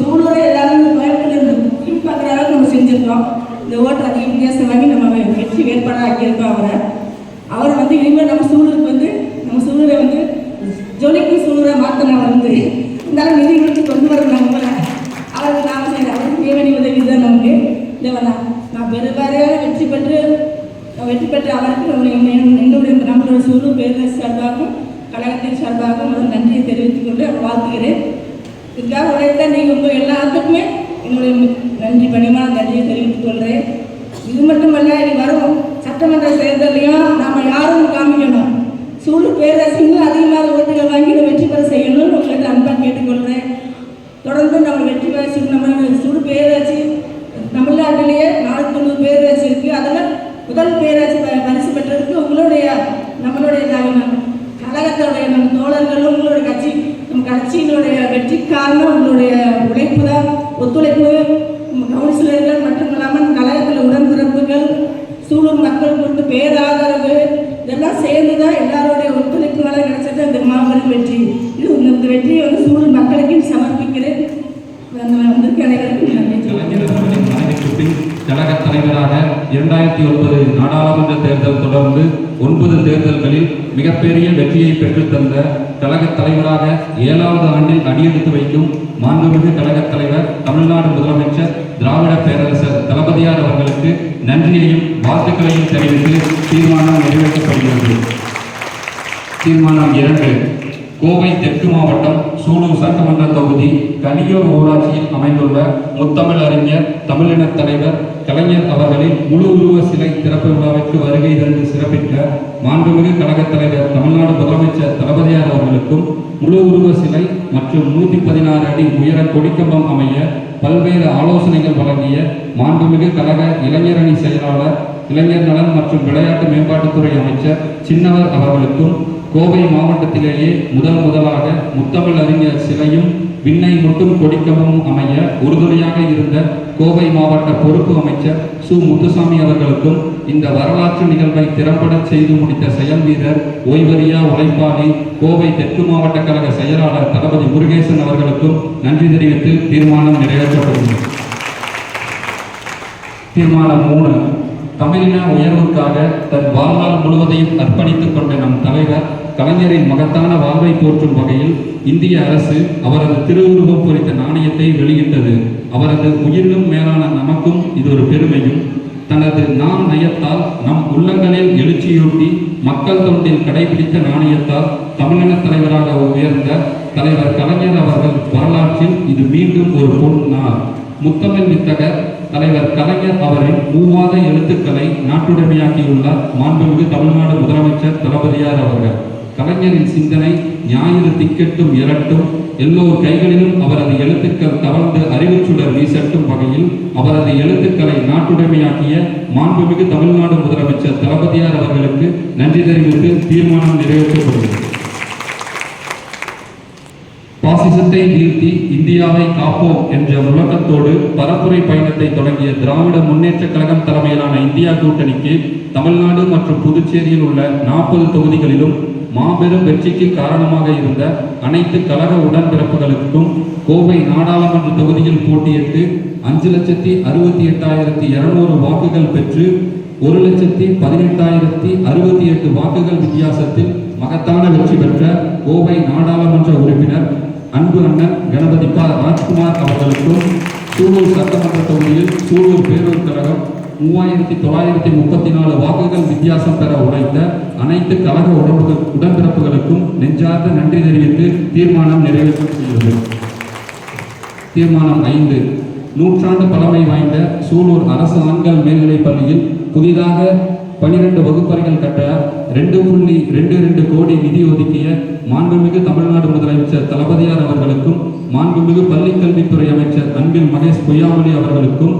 சூழலை எல்லாரும் பார்க்குற அளவுக்கு நம்ம செஞ்சுருக்கோம். இந்த ஓட்டு அதிக வித்தியாசம் வாங்கி நம்ம வெற்றி வேட்பாளராக ஆக்கியிருக்கோம். அவரை வந்து இனிமேல் நம்ம சூழலுக்கு வந்து நம்ம சூழலை வந்து ஜொலிக்கும் சூழலை மாற்றணும். அவர் வந்து இருந்தாலும் நிதி கொடுத்து கொண்டு வரணும். நம்ம அவருக்கு நாம் செய்யணும். அவருக்கு தேவையான உதவி தான் நமக்கு இல்லைவா. நான் பெருவாரியாக வெற்றி பெற்று அவருக்கு நம்மளோட சூழல் பேரரசு சார்பாகவும் கழகத்தின் சார்பாகவும் ஒரு நன்றியை தெரிவித்துக் கொண்டு வாழ்த்துகிறேன். இதுக்காக உழைத்த நீங்கள் உங்கள் எல்லாத்துக்குமே என்னுடைய நன்றி பணிமான நன்றியை தெரிவித்துக் கொள்கிறேன். இது மட்டுமல்ல, இனி வரும் சட்டமன்ற தேர்தலையும் நாம் யாரும் காமிக்கணும். சூழல் பேரரசுங்களும் அதிகமாக ஓட்டுகள் வாங்கி வெற்றி பெற செய்யணும்னு உங்கள்கிட்ட அன்பாக கேட்டுக்கொள்கிறேன். தொடர்ந்து நம்ம வெற்றி பெற நம்ம சூழல் பேரரசு தமிழ்நாட்டிலேயே 490 பேரரசு இருக்குது. அதில் முதல் பேரரசு பரிசு பெற்றதுக்கு நம்மளுடைய கழகத்தோடைய நம்ம தோழர்களும் உங்களுடைய நம்ம கட்சியினுடைய வெற்றி காரணம் உங்களுடைய உழைப்பு தான். ஒத்துழைப்பு கவுன்சிலர்கள் மட்டும் இல்லாமல் கழகத்தில் உடன்பிறப்புகள் சூழல் மக்கள் கொடுத்து பேராதரவு இதெல்லாம் சேர்ந்து தான் எல்லாருடைய ஒத்துழைப்புகளை கிடைச்சது அந்த மாபெரும் வெற்றி. இந்த வெற்றியை வந்து சூழல் மக்களுக்கு சமர்ப்பிக்கிறேன். வந்திருக்க அனைவருக்கும் நன்றி. கழக தலைவராக 2009 நாடாளுமன்ற தேர்தல் தொடர்ந்து 9 தேர்தல்களில் மிகப்பெரிய வெற்றியை பெற்றுத்தந்த கழகத் தலைவராக 7வது ஆண்டில் அடியெடுத்து வைக்கும் மாண்புமிகு கழகத் தலைவர், தமிழ்நாடு முதலமைச்சர், திராவிட பேரரசர் தளபதியார் அவர்களுக்கு நன்றியையும் வாழ்த்துக்களையும் தெரிவித்து தீர்மானம் நிறைவேற்றப்படுகிறது. தீர்மானம் 2. கோவை தெற்கு மாவட்டம் சூலூர் சட்டமன்ற தொகுதி கனியூர் ஊராட்சியில் அமைந்துள்ள முத்தமிழ் அறிஞர், தமிழினத் தலைவர் கலைஞர் அவர்களின் முழு உருவ சிலை திறப்பு விழாவிற்கு வருகை தந்து சிறப்பிக்க மாண்புமிகு கழகத் தலைவர், தமிழ்நாடு முதலமைச்சர் தளபதியார் அவர்களுக்கும் முழு உருவ சிலை மற்றும் 116 அடி உயர கொடிக்கம்பம் அமைய பல்வேறு ஆலோசனைகள் வழங்கிய மாண்புமிகு கழக இளைஞரணி செயலாளர், இளைஞர் நலன் மற்றும் விளையாட்டு மேம்பாட்டுத்துறை அமைச்சர் சின்னவர் அவர்களுக்கும் கோவை மாவட்டத்திலேயே முதலாக முத்தமிழ் அறிஞர் சிலையும் விண்ணை முட்டும் கொடிக்கம்பமும் அமைய உறுதுணையாக இருந்த கோவை மாவட்ட பொறுப்பு அமைச்சர் சு. முத்துசாமி அவர்களுக்கும் இந்த வரலாற்று நிகழ்வை திறம்பட செய்து முடித்த செயல் வீரர், ஓய்வறியா உழைப்பாளி, கோவை தெற்கு மாவட்ட கழக செயலாளர் தளபதி முருகேசன் அவர்களுக்கும் நன்றி தெரிவித்து தீர்மானம் நிறைவேற்றப்படுகிறது. தீர்மானம் 3. தமிழின உயர்வுக்காக தன் வாழ்நாள் முழுவதையும் அர்ப்பணித்துக் கொண்ட நம் தலைவர் கலைஞரின் மகத்தான வாழ்வை போற்றும் வகையில் இந்திய அரசு அவரது திருவுருவம் பொறித்த நாணயத்தை வெளியிட்டது. அவரது உயிரினும் மேலான நமக்கும் இது ஒரு பெருமையும். தனது நயத்தால் நம் உள்ளங்களில் எழுச்சியூட்டி மக்கள் தொண்டில் கடைபிடித்த நாணயத்தால் தமிழின தலைவராக உயர்ந்த தலைவர் கலைஞர் அவர்கள் வரலாற்றில் இது மீண்டும் ஒரு பொன் நாள். முத்தமிழ் வித்தகர் தலைவர் கலைஞர் அவரின் மூவாத எழுத்துக்களை நாட்டுடைமையாக்கியுள்ளார் மாண்புமிகு தமிழ்நாடு முதலமைச்சர் தளபதியார் அவர்கள். கலைஞரின் சிந்தனை ஞாயிறு திக்கெட்டும் எழட்டும், எல்லோர் கைகளிலும் அவரது எழுத்துக்கள் தவழ்ந்து அறிவுச்சுடர் வீசட்டும் வகையில் அவரது எழுத்துக்களை நாட்டுடைமையாக்கிய மாண்புமிகு தமிழ்நாடு முதலமைச்சர் தளபதியார் அவர்களுக்கு நன்றி தெரிவித்து தீர்மானம் நிறைவேற்றப்படுகிறது. பாசிசத்தை வீழ்த்தி இந்தியாவை காப்போம் என்ற முழக்கத்தோடு பரப்புரை பயணத்தை தொடங்கிய திராவிட முன்னேற்ற கழகம் தலைமையிலான இந்தியா கூட்டணிக்கு தமிழ்நாடு மற்றும் புதுச்சேரியில் உள்ள 40 தொகுதிகளிலும் மாபெரும் வெற்றிக்கு காரணமாக இருந்த அனைத்து கழக உடன்பிறப்புகளுக்கும் கோவை நாடாளுமன்ற தொகுதியில் போட்டியிட்டு 5,68,200 வாக்குகள் பெற்று 1,18,68 வாக்குகள் வித்தியாசத்தில் மகத்தான வெற்றி பெற்ற கோவை நாடாளுமன்ற உறுப்பினர் அன்பு அண்ணன் கணபதி ராஜ்குமார் அவர்களுக்கும் சூலூர் சட்டமன்ற தொகுதியில் சூலூர் பேரூர் கழகம் 3,934 வாக்குகள் வித்தியாசம் பெற உழைத்த அனைத்து கழக உடன்பிறப்புகளுக்கும் நெஞ்சார்ந்த நன்றி தெரிவித்து தீர்மானம் நிறைவேற்றப்படுகிறது. தீர்மானம் 5. 100 ஆண்டு பழமை வாய்ந்த சூலூர் அரசு ஆண்கள் மேல்நிலைப் பள்ளியில் புதிதாக 12 வகுப்பறைகள் கட்ட 2.22 கோடி நிதி ஒதுக்கிய மாண்புமிகு தமிழ்நாடு முதலமைச்சர் தளபதியார் அவர்களுக்கும் மாண்புமிகு பள்ளிக்கல்வித்துறை அமைச்சர் அன்பில் மகேஷ் பொய்யாமொழி அவர்களுக்கும்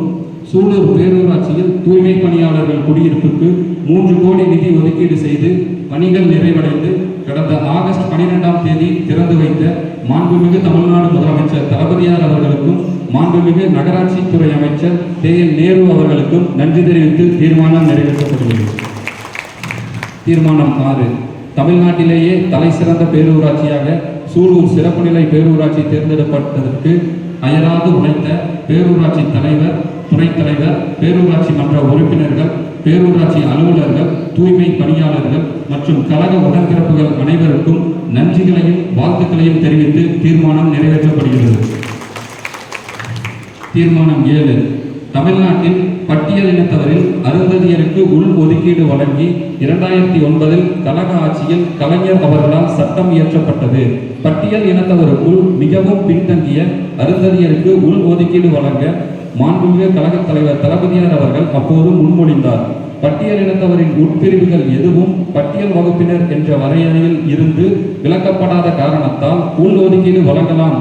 சூலூர் பேரூராட்சியில் தூய்மை பணியாளர்கள் குடியிருப்புக்கு 3 கோடி நிதி ஒதுக்கீடு செய்து பணிகள் நிறைவடைந்து கடந்த ஆகஸ்ட் 12ஆம் தேதி திறந்து வைத்த மாண்புமிகு தமிழ்நாடு முதலமைச்சர் தளபதியார் அவர்களுக்கும் மாண்புமிகு நகராட்சித்துறை அமைச்சர் கே.என். நேரு அவர்களுக்கும் நன்றி தெரிவித்து தீர்மானம் நிறைவேற்றப்படுகிறது. தீர்மானம் 6. தமிழ்நாட்டிலேயே தலை சிறந்த பேரூராட்சியாக சூலூர் சிறப்பு நிலை பேரூராட்சி தேர்ந்தெடுக்கப்பட்டதற்கு அயராது உழைத்த பேரூராட்சி தலைவர், துணைத் தலைவர், பேரூராட்சி மன்ற உறுப்பினர்கள், பேரூராட்சி அலுவலர்கள், தூய்மை பணியாளர்கள் மற்றும் கழக உடன்பிறப்புகள் அனைவருக்கும் நன்றிகளையும் வாழ்த்துக்களையும் தெரிவித்து தீர்மானம் நிறைவேற்றப்படுகிறது. தீர்மானம் 7. தமிழ்நாட்டில் பட்டியல் இனத்தவரில் அருந்ததியருக்கு உள் ஒதுக்கீடு வழங்கி 2009இல் கழக ஆட்சியில் கலைஞர் அவர்களால் சட்டம் இயற்றப்பட்டது. பட்டியல் இனத்தவருக்குள் மிகவும் பின்தங்கிய அருந்ததியருக்கு உள் ஒதுக்கீடு வழங்க மாண்புமிகு கழகத் தலைவர் தளபதியார் அவர்கள் அப்போது முன்மொழிந்தார். பட்டியல் இனத்தவரின் உட்பிரிவுகள் எதுவும் பட்டியல் வகுப்பினர் என்ற வரையறையில் இருந்து விலக்கப்படாத காரணத்தால் உள் ஒதுக்கீடு வழங்கலாம்.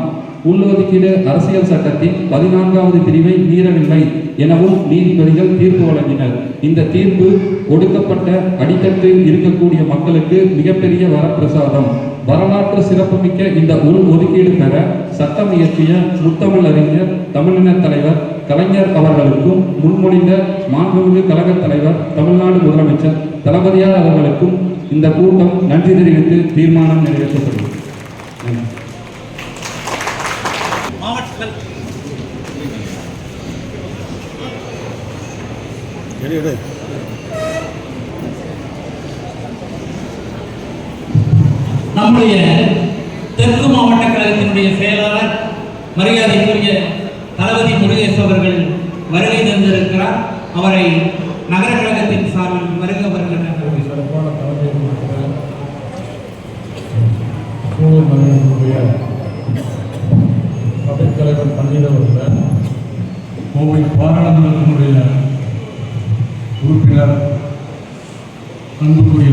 உள்ஒதுக்கீடு அரசியல் சட்டத்தின் 14வது பிரிவை மீறவில்லை எனவும் நீதிபதிகள் தீர்ப்பு வழங்கினர். இந்த தீர்ப்பு ஒடுக்கப்பட்ட அடித்தட்டில் இருக்கக்கூடிய மக்களுக்கு மிகப்பெரிய வரப்பிரசாதம். வரலாற்று சிறப்புமிக்க இந்த உள் ஒதுக்கீடு பெற சட்டம் இயற்றிய முத்தமிழ் அறிஞர், தமிழின தலைவர் கலைஞர் அவர்களுக்கும் முன்மொழிந்த மாண்புமிகு கழகத் தலைவர், தமிழ்நாடு முதலமைச்சர் தளபதியார் அவர்களுக்கும் இந்த கூட்டம் நன்றி தெரிவித்து தீர்மானம் நிறைவேற்றப்படுகிறது. நம்முடைய கழகத்தினுடைய செயலாளர் மரியாதைக்குரிய தளபதி முருகேசு அவர்கள் வருகை தந்திருக்கிறார். அவரை நகர கழகத்தின் சார்பில் வருக வருகின்ற சிறப்பான தலைமையை சூழல் நகரத்தினுடைய சபைத்தலைவர் பன்னீரவர்கள், கோவை பாராளுமன்றத்தினுடைய உறுப்பினர் அன்புக்குரிய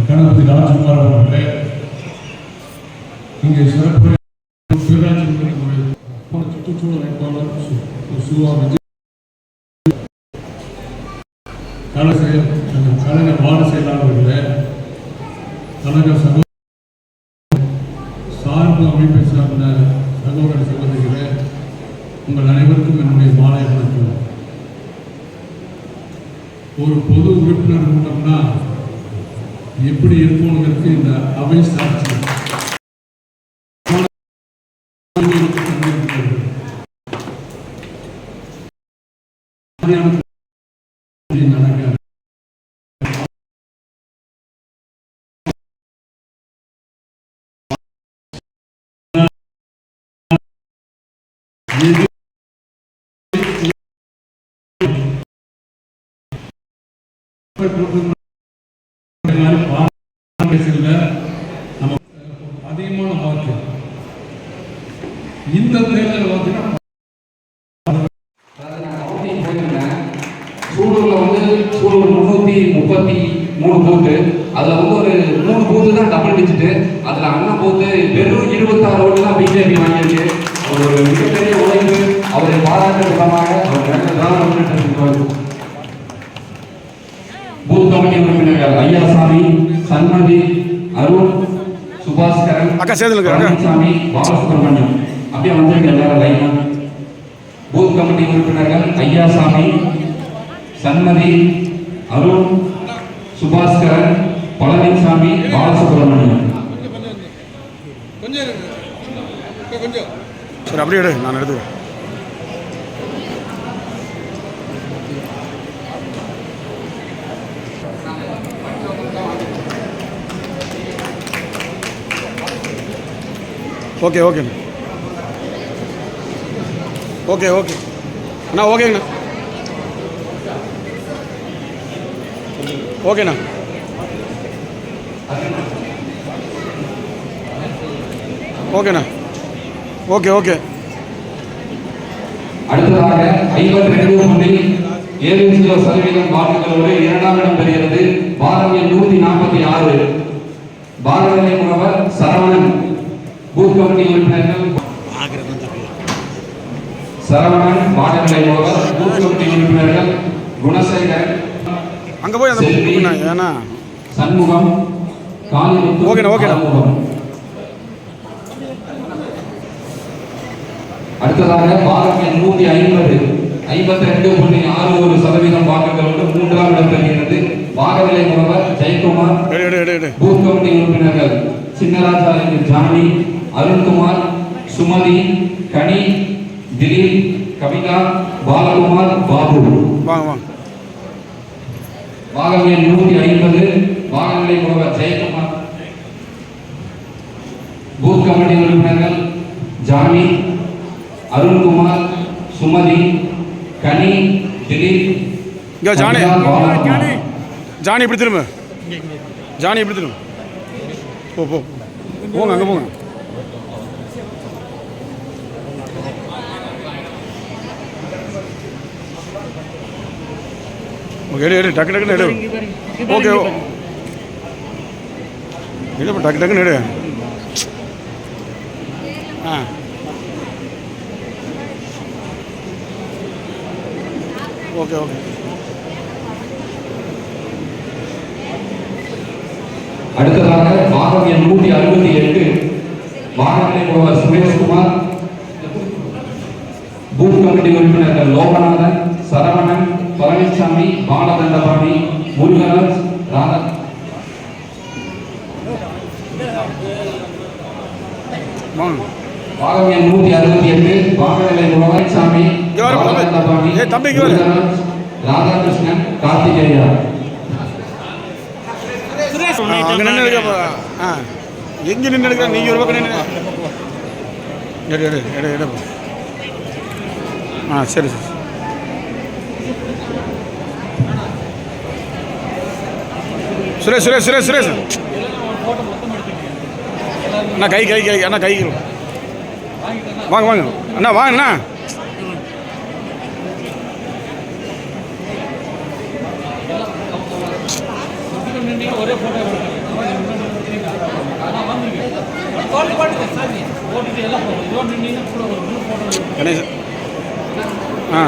கணபதி ராஜ்குமார் அவர்களே, இங்கே சிறப்பு சுற்றுச்சூழல் அமைப்பாளர் சுவா விஜய், கழக வார்டு செயலாளர்களே, கழக சார்பு அமைப்பை சார்ந்த சகோதர சகோதரிகளே, உங்கள் அனைவருக்கும் என்னுடைய மாலை வணக்கம். ஒரு பொது உறுப்பினர் கூட்டம்னா எப்படி இருக்கும்ங்கிறது இந்த அவை சாட்சி. நடக்க அதிகமான வாக்கு இந்த தேர்தல் பார்த்தீங்கன்னா சூலூர்ல வந்து சூலூர் 333 பூத்து, அதுல வந்து ஒரு 3 பூத்து தான் டபுள் டிஜிட்டு. அதுல அண்ணன் பூத்து வெறும் 26 ஓட்டு தான் பிஜேபி வாங்கியிருக்கு. அவர் ஒரு மிகப்பெரிய உழைப்பு, அவரை பாராட்டு விதமாக அவர் பூத் கமிட்டி உறுப்பினர்கள் ஐயாசாமி, சண்மதி, அருண், சுபாஸ்கரன், பழனிசாமி, பாலசுப்ரமணியம் அப்படியே வந்திருக்க எல்லாரும் லைனா. பூத் கமிட்டி உறுப்பினர்கள் ஐயாசாமி, சண்மதி, அருண், சுபாஸ்கரன், பழனிசாமி, பாலசுப்ரமணியம். சரி, அப்படியே எடு, நான் எடுத்துக்கிறேன். ஓகே ஓகேண்ணா, ஓகே ஓகே அண்ணா, ஓகேங்கண்ணா, ஓகேண்ணா. ஓகேண்ணா, ஓகே ஓகே. அடுத்ததாக 52.70% வாக்குகளோடு இரண்டாம் இடம் பெறுகிறது வாரம் எண் 146 பாரதிய முகவர் சரவணன். பூத் கமிட்டி உறுப்பினர்கள் சரவணன், வார்டு முகவர். பூத் கமிட்டி உறுப்பினர்கள் குணசேகரன், அங்கே போய் அந்த ஏன்னா சண்முகம், காளிமுத்து, ஓகேண்ணா ஓகேண்ணா. அடுத்ததாக வாரம் எண் 152.61% வாக்குகளோடு மூன்றாம் இடம் பெறுகிறது வாகவிலை முகவர் ஜெயக்குமார். பூத் கமிட்டி உறுப்பினர்கள் சின்னராஜா, ஜானி, அருண்குமார், சுமதி, கனி, திலீப், கவிதா, பாலகுமார், பாபு. வாகம் எண் 150 வாகவிலை முகவர் ஜெயக்குமார். பூத் கமிட்டி உறுப்பினர்கள் ஜானி, அருண்குமார், சுமதி, கனி, திலீப், ஜானி ஜானி இப்படி திரும்ப, ஜானி இப்படி திரும்ப, போங்க அங்கே போங்க. எடு எடு, டக்கு டக்குன்னு எடு. ஓகே, இல்லைப்பா, டக்கு டக்குன்னு எடு. ஆ, ஓகே ஓகே. அடுத்ததாக வாகம் எண் 168 வாகவிலை முகவர் சுரேஷ்குமார். பூத் கமிட்டி உறுப்பினர்கள் லோகநாதன், சரவணன், பழனிசாமி, பாலதண்டபாணி, முருகராஜ், ராதா. வாகம் எண் 168 வாகவிலை முகவர் சாமி, பாலதண்டபாணி, முருகராஜ், ராதாகிருஷ்ணன், கார்த்திகேயா. அங்கே நின்று எடுக்க, எங்கே நின்று எடுக்கிறேன், நீங்கள் ஒரு பக்கம் நின்று எடு எடு எடு எடு ஆ சரி சரி சுரேஷ் சுரேஷ் சுரேஷ் சுரேஷ் அண்ணா கை கை கை அண்ணா கை வாங்க வாங்க அண்ணா வாங்க அண்ணா ஒரே போட்டோ கணேஷ் ஆ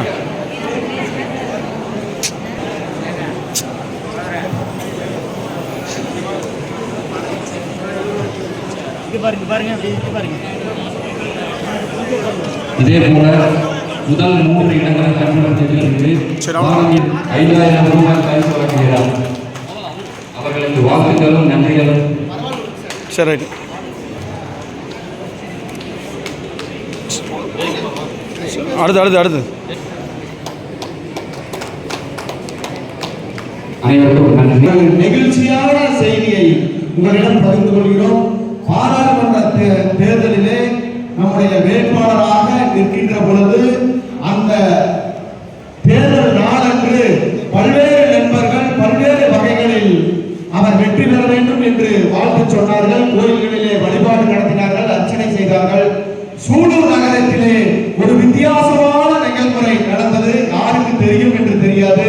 இதே போல முதல் 3 இடங்களை கைப்பற்றியதற்கு சரி, 5000 ரூபாய் பரிசு வழங்குகிறார். அவர்களுக்கு வாழ்த்துக்களும் நன்றிகளும். சரி ரைட்டு அடுத்து அனைவருக்கும் நன்றி. நெகிழ்ச்சியான செய்தியை உங்களிடம் பகிர்ந்து கொள்கிறோம். பாராளுமன்ற தேர்தலிலே நம்முடைய வேட்பாளராக நிற்கின்ற பொழுது அந்த தேர்தல் நாளன்று பல்வேறு நண்பர்கள் பல்வேறு வகைகளில் அவர் வெற்றி பெற வேண்டும் என்று வாழ்த்து சொன்னார்கள். கோயில்களிலே வழிபாடு நடத்தினார்கள், அர்ச்சனை செய்தார்கள். சூலூர் நகரத்திலே ஒரு வித்தியாசமான நிகழ்முறை நடந்தது. யாருக்கு தெரியும் என்று தெரியாது.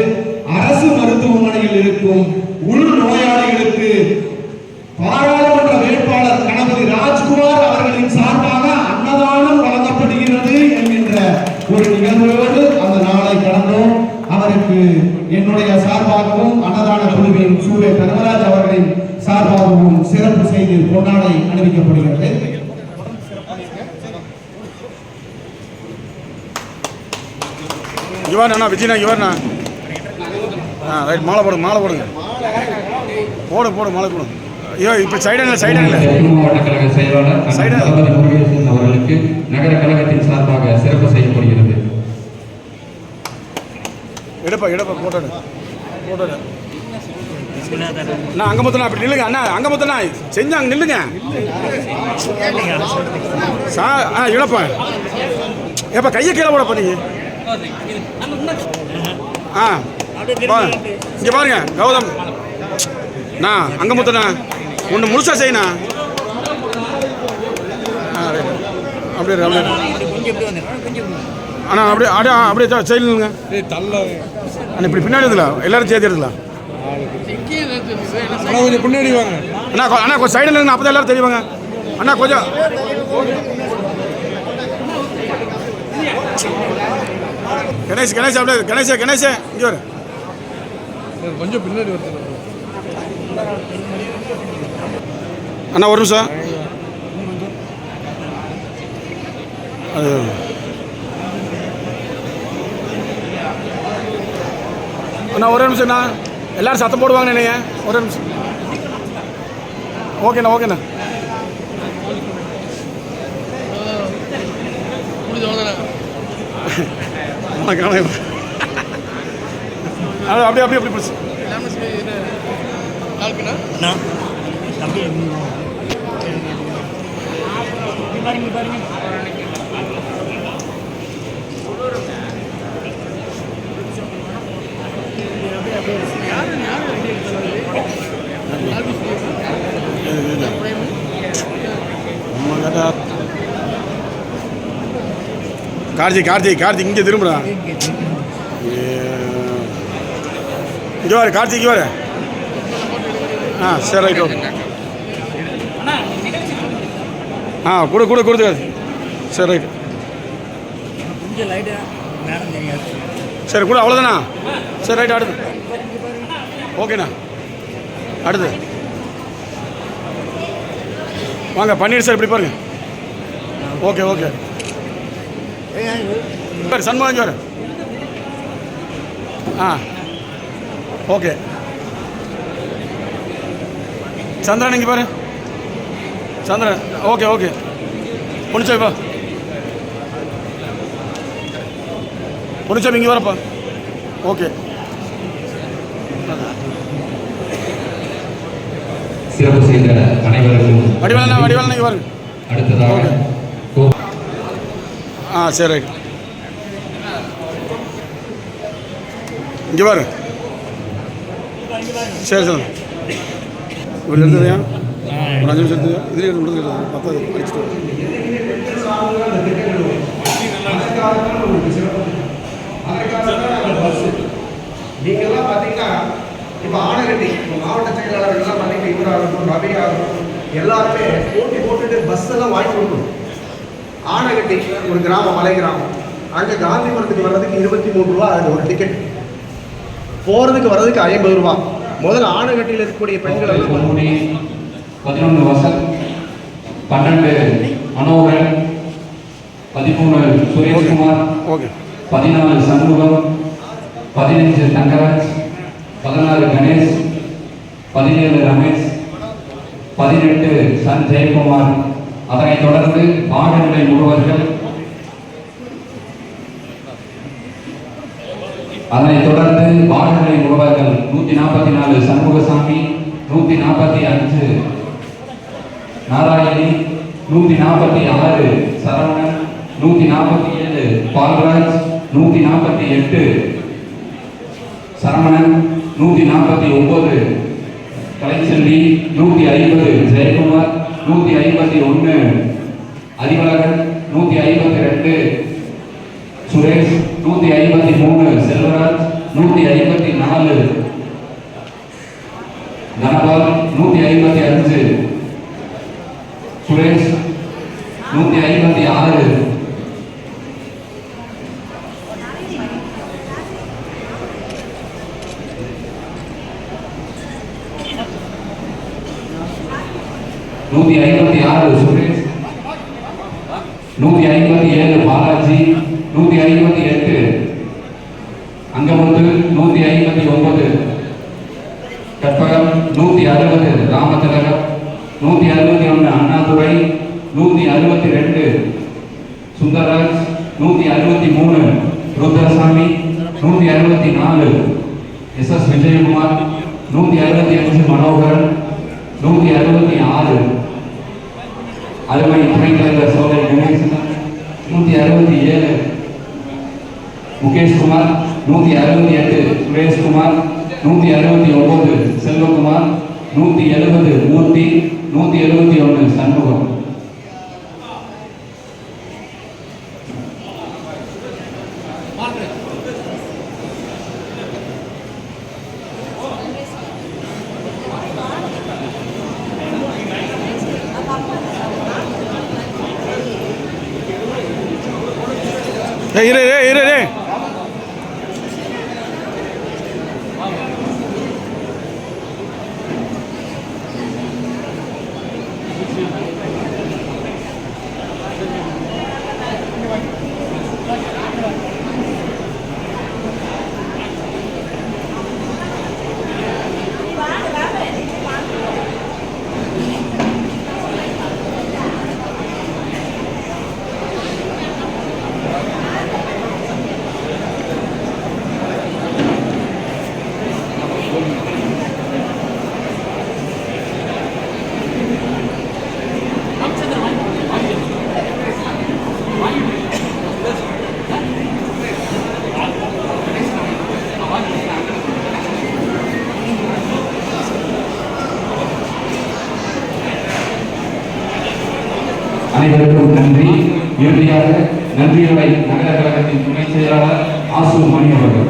அரசு மருத்துவமனையில் இருக்கும் உள் நோயாளிகளுக்கு பாராளுமன்ற வேட்பாளர் கணபதி ராஜ்குமார் அவர்களின் சார்பாக அன்னதானம் வழங்கப்படுகிறது என்கின்ற ஒரு நிகழ்வோடு அந்த நாளை கடந்தோம். அவருக்கு என்னுடைய சார்பாகவும் அன்னதான குழுவின் சூரிய தர்மராஜ் அவர்களின் சார்பாகவும் சிறப்பு செய்து பொன்னாடை அணிவிக்கப்படுகிறது. இவர்ண்ணா விஜயண்ணா இவர்ண்ணா ஆ ரைட் மாலை போடுங்க போடு மாலை போடுங்க. ஐயோ இப்போ சைடனில் தெற்கு மாவட்ட கழக செயலாளர் தளபதி முருகேசன் அவர்களுக்கு நகர கழகத்தின் சார்பாக சிறப்பு செய்யப்படுகிறது. எடுப்பா போட்டோடு அண்ணா அங்கே மொத்தம் அப்படி நில்லுங்க அண்ணா அங்கே மொத்தம்ண்ணா செஞ்சு அங்கே நில்லுங்க இழப்பா ஏப்பா கையை கீழே போடப்பா நீங்க இங்கே பாருங்க கௌதம் அண்ணா அங்கே மொத்தண்ணா ஒன்று முழுசா செய்யண்ணா அப்படியே அண்ணா அப்படியே செய்யலுங்க அண்ணா இப்படி பின்னாடி இருக்கலாம் எல்லாரும் சேர்த்து எடுக்கலாம் கொஞ்சம் பின்னாடி வாங்க அண்ணா கொஞ்சம் சைடில் இருங்க அப்போ தான் எல்லாரும் தெரியுவாங்க அண்ணா கொஞ்சம் கணேஷ் அப்படியே கணேஷ் இங்கே வர கொஞ்சம் பின்னாடி வருது அண்ணா ஒரு நிமிஷம் அது அண்ணா ஒரே நிமிஷம்ண்ணா எல்லாரும் சத்தம் போடுவாங்க நினைங்க ஒரே நிமிஷம் ஓகேண்ணா அப்படியே பிடிச்சி கார்த்திக் இங்கே திரும்புடா இங்கே வர கார்த்திக் இங்கே வர சரி ரைட் ஓகே கொடுத்து சரி ரைட் சரி கூட அவ்வளோதாண்ணா சரி ரைட் அடுத்து ஓகேண்ணா அடுத்து வாங்க பன்னீர் சார் இப்படி பாருங்க ஓகே சார் சண்முகம் இங்கே வர ஓகே சந்திரன் இங்கே பாரு சந்திரன் ஓகே பொன்னிச்சாமி இங்கே வரப்பா ஓகே சிறப்பு செய்த அனைவருக்கும் வடிவேலண்ணா இங்கே பாருங்க அடுத்ததாக சரி இங்கே பாரு சரி சார் இவர் எடுத்ததையா ஒரு 5 நிமிஷம் எடுத்து இதுலேயே முடிஞ்சு பத்தாவது அடிச்சுட்டு நீங்கள்லாம் பார்த்தீங்கன்னா இப்போ ஆனகட்டி மாவட்ட செயலாளர்கள்லாம் பார்த்தீங்கன்னா இவராகட்டும் ரவி ஆகட்டும் எல்லாருமே போட்டி போட்டுட்டு பஸ் எல்லாம் வாங்கி கொடுக்கணும். ஆனகட்டி ஒரு கிராமம், மலை கிராமம், அங்கே காந்திபுரத்துக்கு வர்றதுக்கு 23 ரூபா அது ஒரு டிக்கெட், போகிறதுக்கு வர்றதுக்கு 50 ரூபா. முதல்ல ஆனகட்டியில் இருக்கக்கூடிய பெண்கள் 11 வசந்த், 12 மனோகரன், 13 சுரேஷ்குமார், 14 சண்முகம், 15 தங்கராஜ், 16 கணேஷ், 17 ரமேஷ், 18 சன் ஜெயக்குமார். அதனைத் தொடர்ந்து பாடநிலை முகவர்கள், அதனைத் தொடர்ந்து பாடநிலை முகவர்கள் 144 சண்முகசாமி, 145 நாராயணி, 146 சரவணன், 147 பால்ராஜ், 148 சரவணன், 149 கலைச்செல்வி, 150 ஜெயக்குமார், 151 அறிவழகன், 152 சுரேஷ், 153 செல்வராஜ், 154 தனபால், 155 சுரேஷ், 156 156 சுரேஷ், 157 பாலாஜி, 158 அங்கமுத்து, 159 கற்பகம், 160 ராமதிலகம், 161 அண்ணாதுரை, 162 சுந்தரராஜ், 163 ருத்ரசாமி, 164 எஸ் விஜயகுமார், 165 மனோகரன், 166 அருமை துணைத் தலைவர் சோலை கணேசன், 167 முகேஷ்குமார், 168 சுரேஷ்குமார், 169 செல்வகுமார், 170 மூர்த்தி, 171 சண்முகம். இரு அனைவருக்கும் நன்றி. இறுதியாக நன்றியுரை நகர கழகத்தின் துணை செயலாளர் ஆசு மணி அவர்கள்.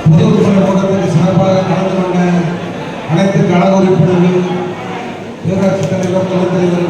பொது உறுப்பினர் கூட்டத்திற்கு சிறப்பாக கலந்து கொண்ட அனைத்து கழக உறுப்பினர்கள், பேரரசுத் தலைவர், துணைத் தலைவர்